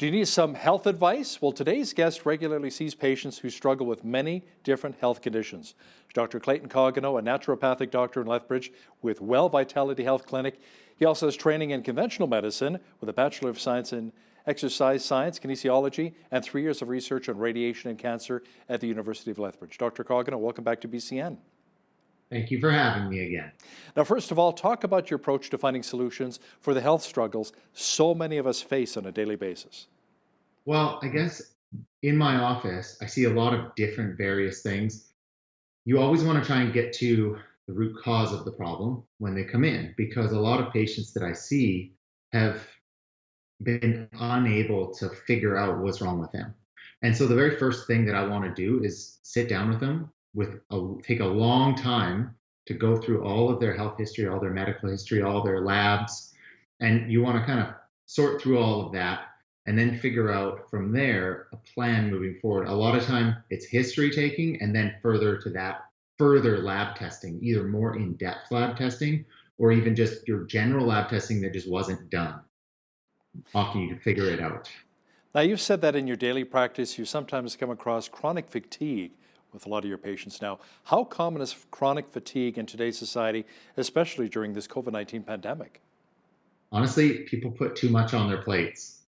Do you need some health advice? Well, today's guest regularly sees patients who struggle with many different health conditions. Dr. Clayton Koganow, a naturopathic doctor in Lethbridge with Well Vitality Health Clinic. He also has training in conventional medicine with a Bachelor of Science in Exercise Science, Kinesiology, and 3 years of research on radiation and cancer at the University of Lethbridge. Dr. Koganow, welcome back to BCN. Thank you for having me again. Now, first of all, talk about your approach to finding solutions for the health struggles so many of us face on a daily basis. Well, I guess in my office, I see a lot of different various things. You always want to try and get to the root cause of the problem when they come in, because a lot of patients that I see have been unable to figure out what's wrong with them. And so the very first thing that I want to do is sit down with them take a long time to go through all of their health history, all their medical history, all their labs, and you want to kind of sort through all of that and then figure out from there a plan moving forward. A lot of time it's history taking and then further to that, further lab testing, either more in-depth lab testing or even just your general lab testing that just wasn't done. Often you can figure it out. Now, you've said that in your daily practice, you sometimes come across chronic fatigue with a lot of your patients now. How common is chronic fatigue in today's society, especially during this COVID-19 pandemic? Honestly, people put too much on their plates.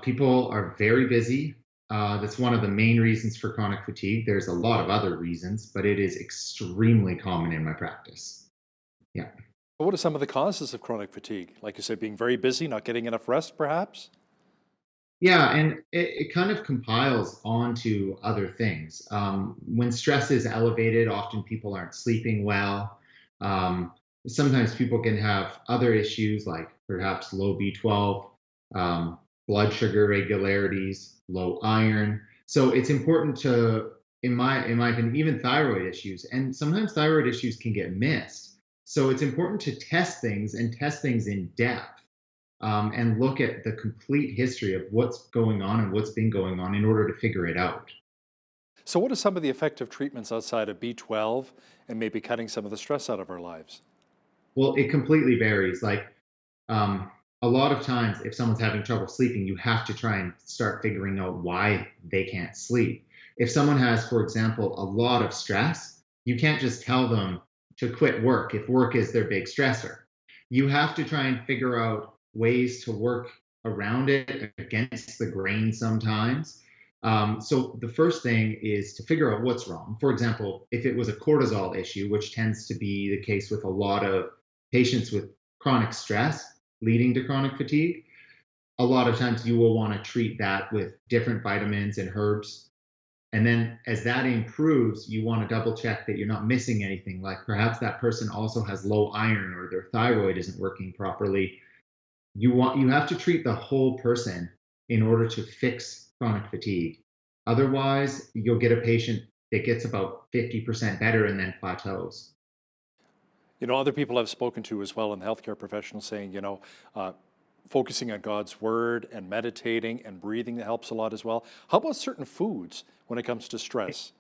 People are very busy. That's one of the main reasons for chronic fatigue. There's a lot of other reasons, but it is extremely common in my practice. Yeah. What are some of the causes of chronic fatigue? Like you said, being very busy, not getting enough rest, perhaps? Yeah, and it kind of compiles onto other things. When stress is elevated, often people aren't sleeping well. Sometimes people can have other issues like perhaps low B12, blood sugar irregularities, low iron. So it's important to, in my opinion, even thyroid issues. And sometimes thyroid issues can get missed. So it's important to test things and test things in depth. And look at the complete history of what's going on and what's been going on in order to figure it out. So what are some of the effective treatments outside of B12 and maybe cutting some of the stress out of our lives? Well, it completely varies. Like a lot of times, if someone's having trouble sleeping, you have to try and start figuring out why they can't sleep. If someone has, for example, a lot of stress, you can't just tell them to quit work if work is their big stressor. You have to try and figure out ways to work around it, against the grain sometimes. So the first thing is to figure out what's wrong. For example, if it was a cortisol issue, which tends to be the case with a lot of patients with chronic stress leading to chronic fatigue, a lot of times you will want to treat that with different vitamins and herbs. And then as that improves, you want to double check that you're not missing anything. Like perhaps that person also has low iron or their thyroid isn't working properly. You have to treat the whole person in order to fix chronic fatigue. Otherwise, you'll get a patient that gets about 50% better and then plateaus. You know, other people I've spoken to as well in the healthcare professional saying, focusing on God's word and meditating and breathing that helps a lot as well. How about certain foods when it comes to stress?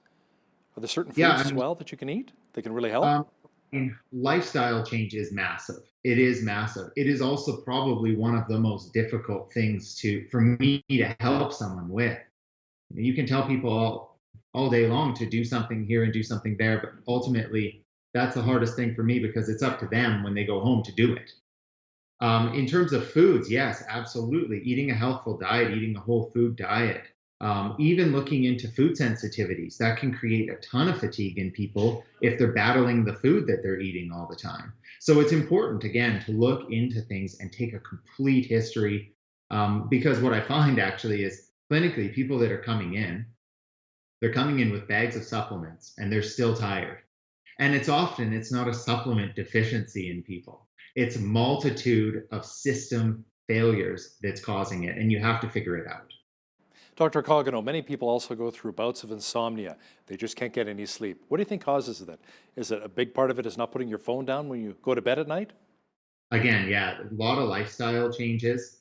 Are there certain Yeah, foods I as mean, well that you can eat that can really help? um, lifestyle change is massive. It is massive. It is also probably one of the most difficult things for me to help someone with. You can tell people all day long to do something here and do something there, but ultimately that's the hardest thing for me because it's up to them when they go home to do it. In terms of foods, yes, absolutely. Eating a healthful diet, eating a whole food diet, even looking into food sensitivities, that can create a ton of fatigue in people if they're battling the food that they're eating all the time. So it's important, again, to look into things and take a complete history. Because what I find actually is clinically, people that are coming in, they're coming in with bags of supplements and they're still tired. And it's not a supplement deficiency in people. It's a multitude of system failures that's causing it, and you have to figure it out. Dr. Koganow, many people also go through bouts of insomnia. They just can't get any sleep. What do you think causes that? Is it a big part of it is not putting your phone down when you go to bed at night? Again, yeah, a lot of lifestyle changes.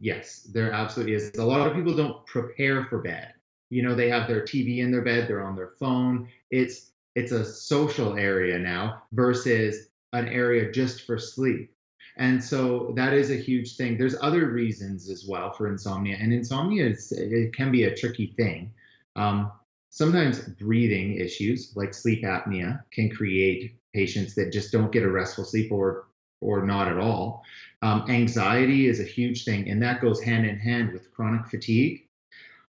Yes, there absolutely is. A lot of people don't prepare for bed. They have their TV in their bed, they're on their phone. It's a social area now versus an area just for sleep. And so that is a huge thing. There's other reasons as well for insomnia, and insomnia it can be a tricky thing. Um, Sometimes breathing issues like sleep apnea can create patients that just don't get a restful sleep or not at all. Anxiety is a huge thing, and that goes hand in hand with chronic fatigue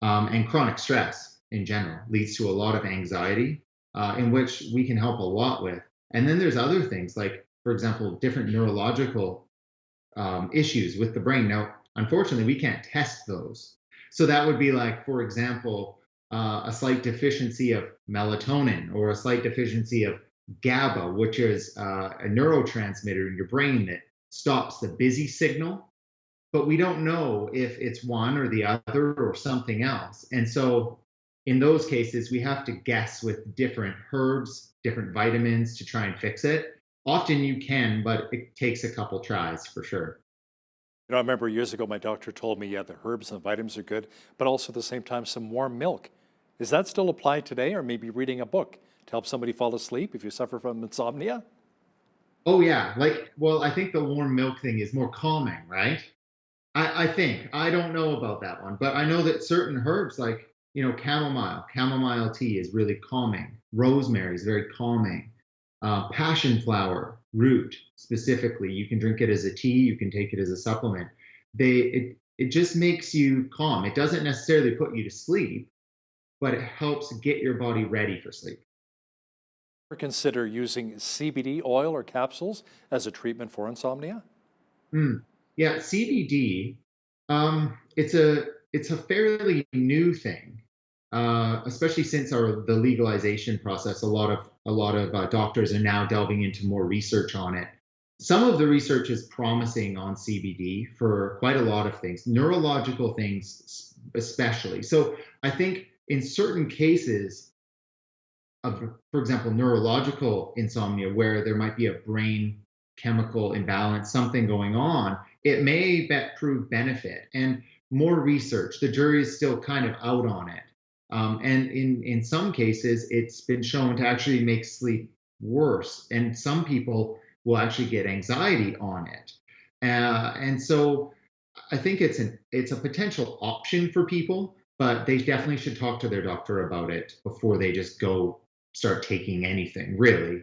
and chronic stress in general leads to a lot of anxiety, in which we can help a lot with. And then there's other things like, for example, different neurological issues with the brain. Now, unfortunately, we can't test those. So that would be like, for example, a slight deficiency of melatonin or a slight deficiency of GABA, which is a neurotransmitter in your brain that stops the busy signal, but we don't know if it's one or the other or something else. And so in those cases, we have to guess with different herbs, different vitamins to try and fix it. Often you can, but it takes a couple tries for sure. I remember years ago, my doctor told me, yeah, the herbs and the vitamins are good, but also at the same time, some warm milk. Is that still applied today, or maybe reading a book to help somebody fall asleep if you suffer from insomnia? Oh yeah, like, well, I think the warm milk thing is more calming, right? I think. I don't know about that one, but I know that certain herbs like, chamomile tea is really calming. Rosemary is very calming. Passion flower root specifically, you can drink it as a tea, you can take it as a supplement. It just makes you calm. It doesn't necessarily put you to sleep, but it helps get your body ready for sleep. Ever consider using CBD oil or capsules as a treatment for insomnia? Mm. Yeah, CBD. It's a fairly new thing, especially since the legalization process. A lot of doctors are now delving into more research on it. Some of the research is promising on CBD for quite a lot of things, neurological things especially. So I think in certain cases of, for example, neurological insomnia, where there might be a brain chemical imbalance, something going on, it may prove benefit. And more research, the jury is still kind of out on it. And in some cases, it's been shown to actually make sleep worse. And some people will actually get anxiety on it. And so I think it's a potential option for people, but they definitely should talk to their doctor about it before they just go start taking anything. Really,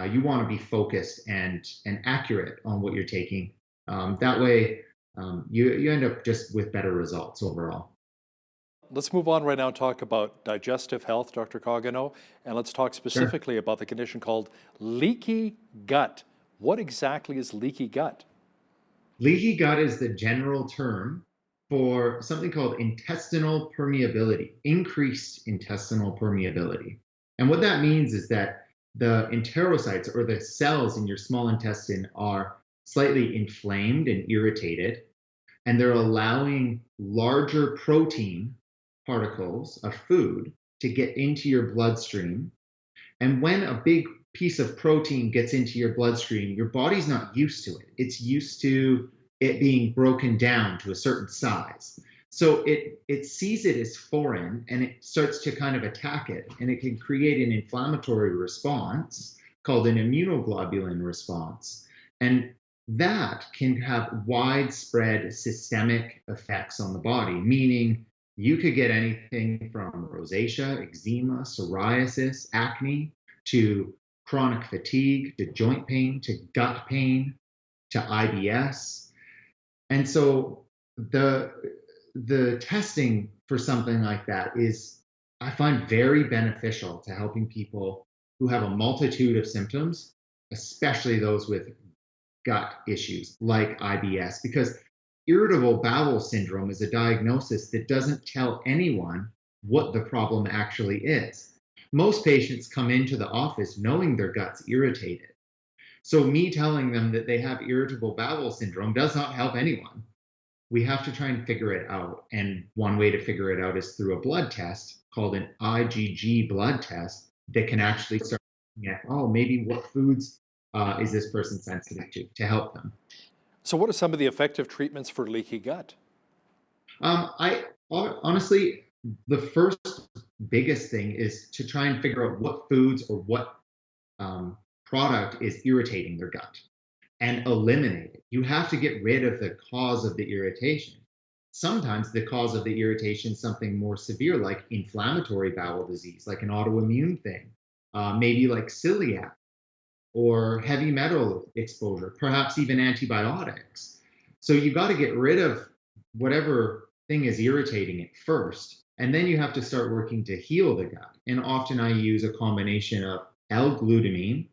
you want to be focused and accurate on what you're taking. That way, you end up just with better results overall. Let's move on right now and talk about digestive health, Dr. Koganow, and let's talk Sure. specifically about the condition called leaky gut. What exactly is leaky gut? Leaky gut is the general term for something called intestinal permeability, increased intestinal permeability. And what that means is that the enterocytes or the cells in your small intestine are slightly inflamed and irritated, and they're allowing larger protein particles of food to get into your bloodstream. And when a big piece of protein gets into your bloodstream, your body's not used to it. It's used to it being broken down to a certain size. So it sees it as foreign and it starts to kind of attack it. And it can create an inflammatory response called an immunoglobulin response. And that can have widespread systemic effects on the body, meaning you could get anything from rosacea, eczema, psoriasis, acne, to chronic fatigue, to joint pain, to gut pain, to IBS. And so the testing for something like that is, I find, very beneficial to helping people who have a multitude of symptoms, especially those with gut issues like IBS, because irritable bowel syndrome is a diagnosis that doesn't tell anyone what the problem actually is. Most patients come into the office knowing their gut's irritated. So, me telling them that they have irritable bowel syndrome does not help anyone. We have to try and figure it out. And one way to figure it out is through a blood test called an IgG blood test that can actually start looking at, oh, maybe what foods is this person sensitive to help them. So, what are some of the effective treatments for leaky gut? I honestly, the first biggest thing is to try and figure out what foods or what product is irritating their gut. and eliminate it. You have to get rid of the cause of the irritation. Sometimes the cause of the irritation is something more severe, like inflammatory bowel disease, like an autoimmune thing, maybe like celiac or heavy metal exposure, perhaps even antibiotics. So you got to get rid of whatever thing is irritating it first. And then you have to start working to heal the gut. And often I use a combination of L-glutamine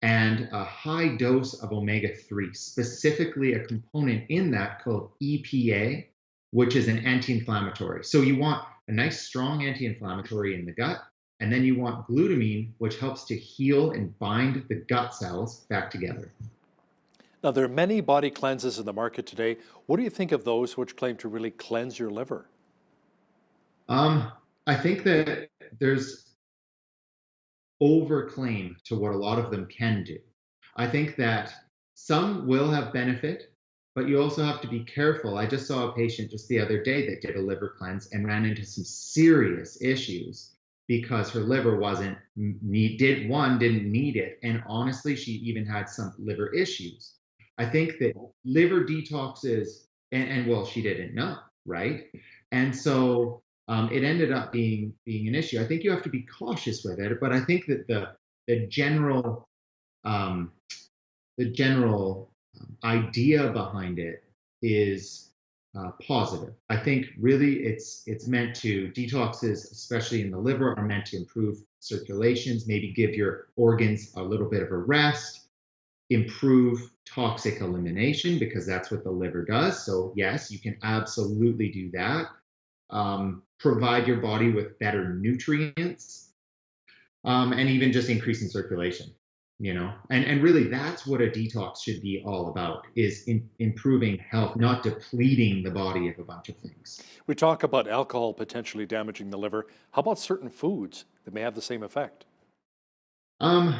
and a high dose of omega-3, specifically a component in that called EPA, which is an anti-inflammatory. So you want a nice strong anti-inflammatory in the gut, and then you want glutamine, which helps to heal and bind the gut cells back together. Now, there are many body cleanses in the market today. What do you think of those which claim to really cleanse your liver? I think that there's overclaim to what a lot of them can do. I think that some will have benefit, but you also have to be careful. I just saw a patient just the other day that did a liver cleanse and ran into some serious issues because her liver didn't need it, and honestly, she even had some liver issues. I think that liver detoxes, and well, she didn't know, right? And so it ended up being an issue. I think you have to be cautious with it, but I think that the general um, the general idea behind it is positive. I think really it's meant to detoxes, especially in the liver, are meant to improve circulations, maybe give your organs a little bit of a rest, improve toxic elimination because that's what the liver does. So yes, you can absolutely do that. Provide your body with better nutrients, and even just increasing circulation, and really that's what a detox should be all about, is improving health, not depleting the body of a bunch of things. We talk about alcohol potentially damaging the liver. How about certain foods that may have the same effect? um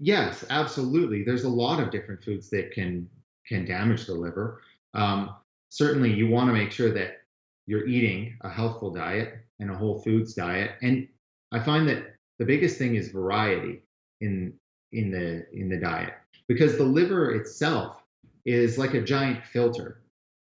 yes, absolutely, there's a lot of different foods that can damage the liver. um Certainly you want to make sure that you're eating a healthful diet and a whole foods diet, and I find that the biggest thing is variety in in the diet, because the liver itself is like a giant filter.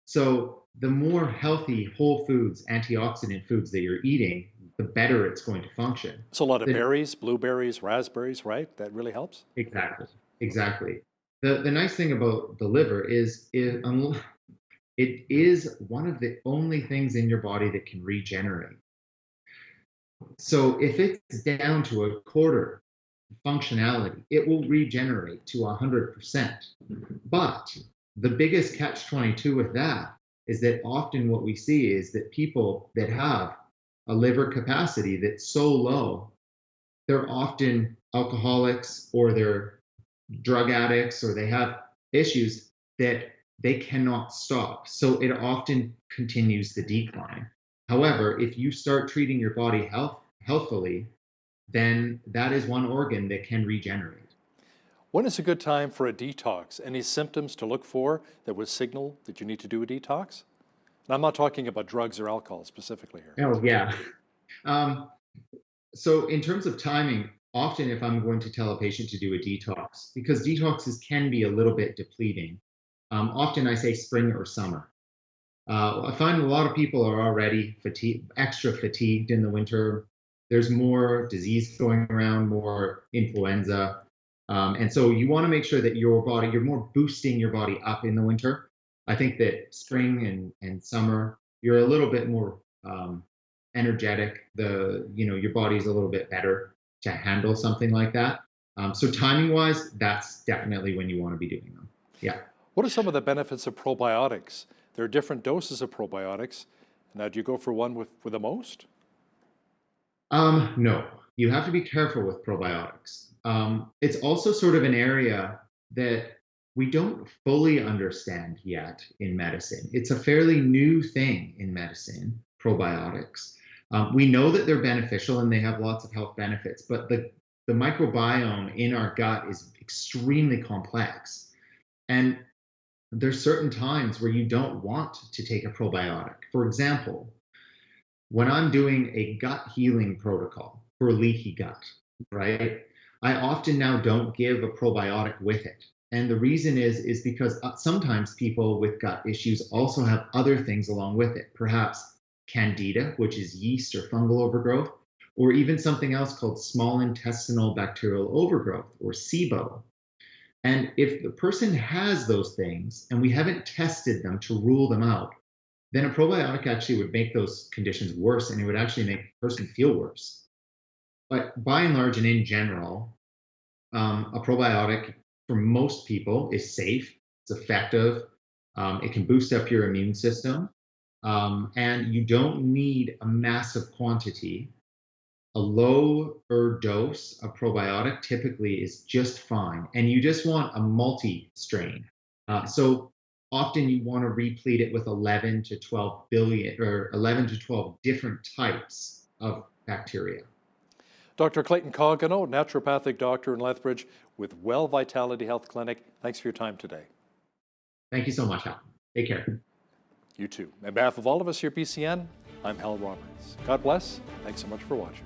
So the more healthy whole foods, antioxidant foods that you're eating, the better it's going to function. So a lot of The- berries, blueberries, raspberries, right? That really helps. exactly, exactly. The nice thing about the liver is it is one of the only things in your body that can regenerate. So if it's down to a quarter functionality, it will regenerate to 100%. But the biggest catch 22 with that is that often what we see is that people that have a liver capacity that's so low, they're often alcoholics or they're drug addicts or they have issues that they cannot stop. So it often continues the decline. However, if you start treating your body healthfully, then that is one organ that can regenerate. When is a good time for a detox? Any symptoms to look for that would signal that you need to do a detox? And I'm not talking about drugs or alcohol specifically here. Oh, yeah. Um, so, in terms of timing, often if I'm going to tell a patient to do a detox, because detoxes can be a little bit depleting, often I say spring or summer. I find a lot of people are already extra fatigued in the winter. There's more disease going around, more influenza. And so you want to make sure that you're more boosting your body up in the winter. I think that spring and summer, you're a little bit more energetic. Your body's a little bit better to handle something like that. So timing wise, that's definitely when you want to be doing them. Yeah. What are some of the benefits of probiotics? There are different doses of probiotics. Now, do you go for one with the most? No, you have to be careful with probiotics. It's also sort of an area that we don't fully understand yet in medicine. It's a fairly new thing in medicine, probiotics. We know that they're beneficial and they have lots of health benefits, but the microbiome in our gut is extremely complex. And there's certain times where you don't want to take a probiotic. For example, when I'm doing a gut healing protocol for leaky gut, right? I often now don't give a probiotic with it And the reason is because sometimes people with gut issues also have other things along with it, perhaps candida, which is yeast or fungal overgrowth, or even something else called small intestinal bacterial overgrowth, or SIBO. And if the person has those things and we haven't tested them to rule them out, then a probiotic actually would make those conditions worse, and it would actually make the person feel worse. But by and large and in general, a probiotic for most people is safe, it's effective, it can boost up your immune system, and you don't need a massive quantity. A lower dose of probiotic typically is just fine, and you just want a multi-strain. So often you want to replete it with 11 to 12 billion or 11 to 12 different types of bacteria. Dr. Clayton Koganow, naturopathic doctor in Lethbridge with Well Vitality Health Clinic. Thanks for your time today. Thank you so much, Hal. Take care. You too. On behalf of all of us here at BCN, I'm Hal Roberts. God bless. Thanks so much for watching.